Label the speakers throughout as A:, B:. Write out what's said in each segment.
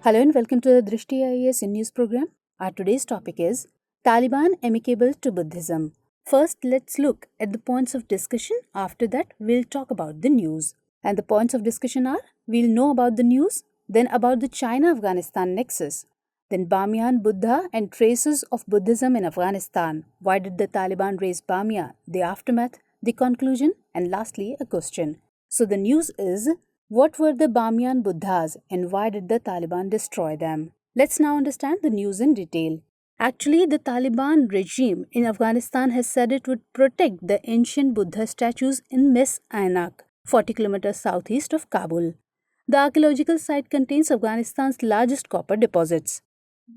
A: Hello and welcome to the Drishti IAS news program. Our today's topic is Taliban amicable to Buddhism. First, let's look at the points of discussion. After that, we'll talk about the news. And the points of discussion are, we'll know about the news, then about the China-Afghanistan nexus, then Bamiyan Buddha and traces of Buddhism in Afghanistan. Why did the Taliban raise Bamiyan? The aftermath, the conclusion, and lastly, a question. So the news is, what were the Bamiyan Buddhas and why did the Taliban destroy them? Let's now understand the news in detail. Actually, the Taliban regime in Afghanistan has said it would protect the ancient Buddha statues in 𝐻𝐸, 40 kilometers southeast of Kabul. The archaeological site contains Afghanistan's largest copper deposits.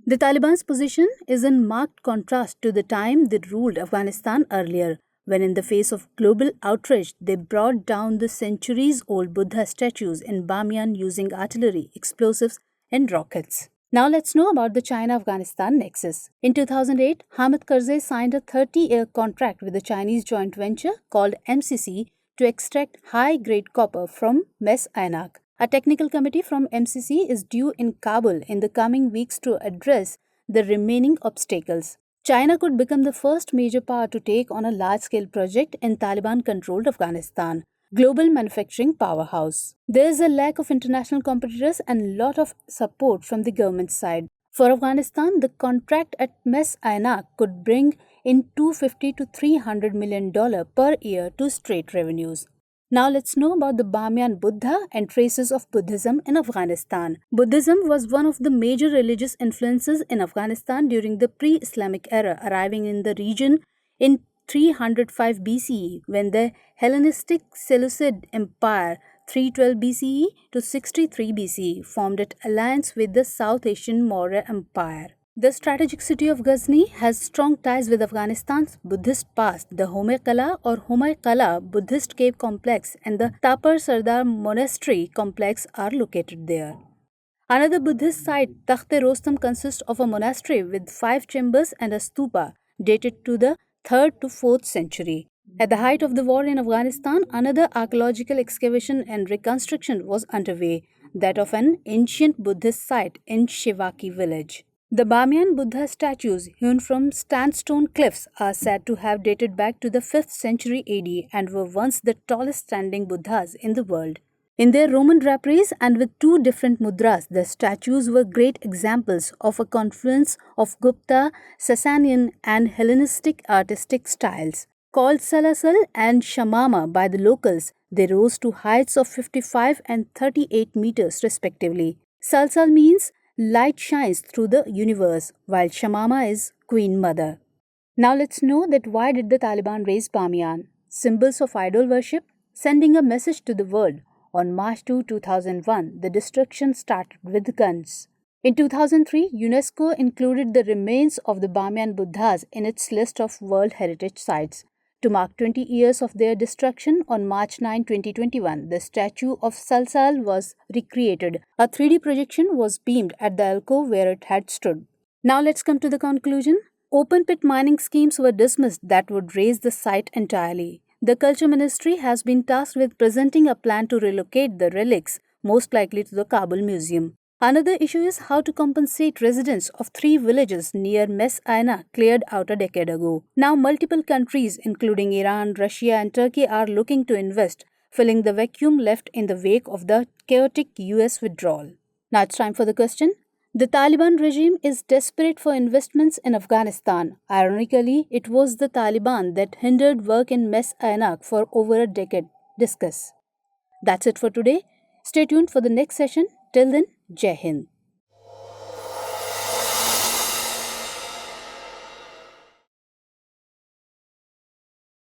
A: The Taliban's position is in marked contrast to the time they ruled Afghanistan earlier, when in the face of global outrage, they brought down the centuries-old Buddha statues in Bamiyan using artillery, explosives, and rockets. Now let's know about the China-Afghanistan nexus. In 2008, Hamid Karzai signed a 30-year contract with the Chinese joint venture called MCC to extract high-grade copper from 𝐻𝐸. A technical committee from MCC is due in Kabul in the coming weeks to address the remaining obstacles. China could become the first major power to take on a large-scale project in Taliban-controlled Afghanistan, global manufacturing powerhouse. There is a lack of international competitors and a lot of support from the government side. For Afghanistan, the contract at 𝐻𝐸 could bring in $250 to $300 million per year to state revenues. Now let's know about the Bamiyan Buddha and traces of Buddhism in Afghanistan. Buddhism was one of the major religious influences in Afghanistan during the pre-Islamic era, arriving in the region in 305 BCE when the Hellenistic Seleucid Empire 312 BCE to 63 BCE formed an alliance with the South Asian Maurya Empire. The strategic city of Ghazni has strong ties with Afghanistan's Buddhist past. The 𝐸𝐻𝐒 or 𝐸𝐻𝐒 Buddhist cave complex and the Tapar Sardar Monastery complex are located there. Another Buddhist site, Takht-e-Rostam, consists of a monastery with 5 chambers and a stupa dated to the 3rd to 4th century. At the height of the war in Afghanistan, another archaeological excavation and reconstruction was underway, that of an ancient Buddhist site in Shivaki village. The Bamiyan Buddha statues hewn from sandstone cliffs are said to have dated back to the 5th century AD and were once the tallest standing Buddhas in the world. In their Roman draperies and with 2 different mudras, the statues were great examples of a confluence of Gupta, Sasanian and Hellenistic artistic styles. Called Salasal and Shamama by the locals, they rose to heights of 55 and 38 meters respectively. Salsal means light shines through the universe, while Shamama is Queen Mother. Now let's know that why did the Taliban raise Bamiyan? Symbols of idol worship, sending a message to the world. On March 2, 2001, the destruction started with guns. In 2003, UNESCO included the remains of the Bamiyan Buddhas in its list of World Heritage Sites. To mark 20 years of their destruction, on March 9, 2021, the statue of Salsal was recreated. A 3D projection was beamed at the alcove where it had stood. Now let's come to the conclusion. Open-pit mining schemes were dismissed that would raze the site entirely. The Culture Ministry has been tasked with presenting a plan to relocate the relics, most likely to the Kabul Museum. Another issue is how to compensate residents of 3 villages near 𝐻𝐸 cleared out a decade ago. Now multiple countries including Iran, Russia and Turkey are looking to invest, filling the vacuum left in the wake of the chaotic US withdrawal. Now it's time for the question. The Taliban regime is desperate for investments in Afghanistan. Ironically, it was the Taliban that hindered work in 𝐻𝐸 for over a decade. Discuss. That's it for today. Stay tuned for the next session. Till then, Jai Hind.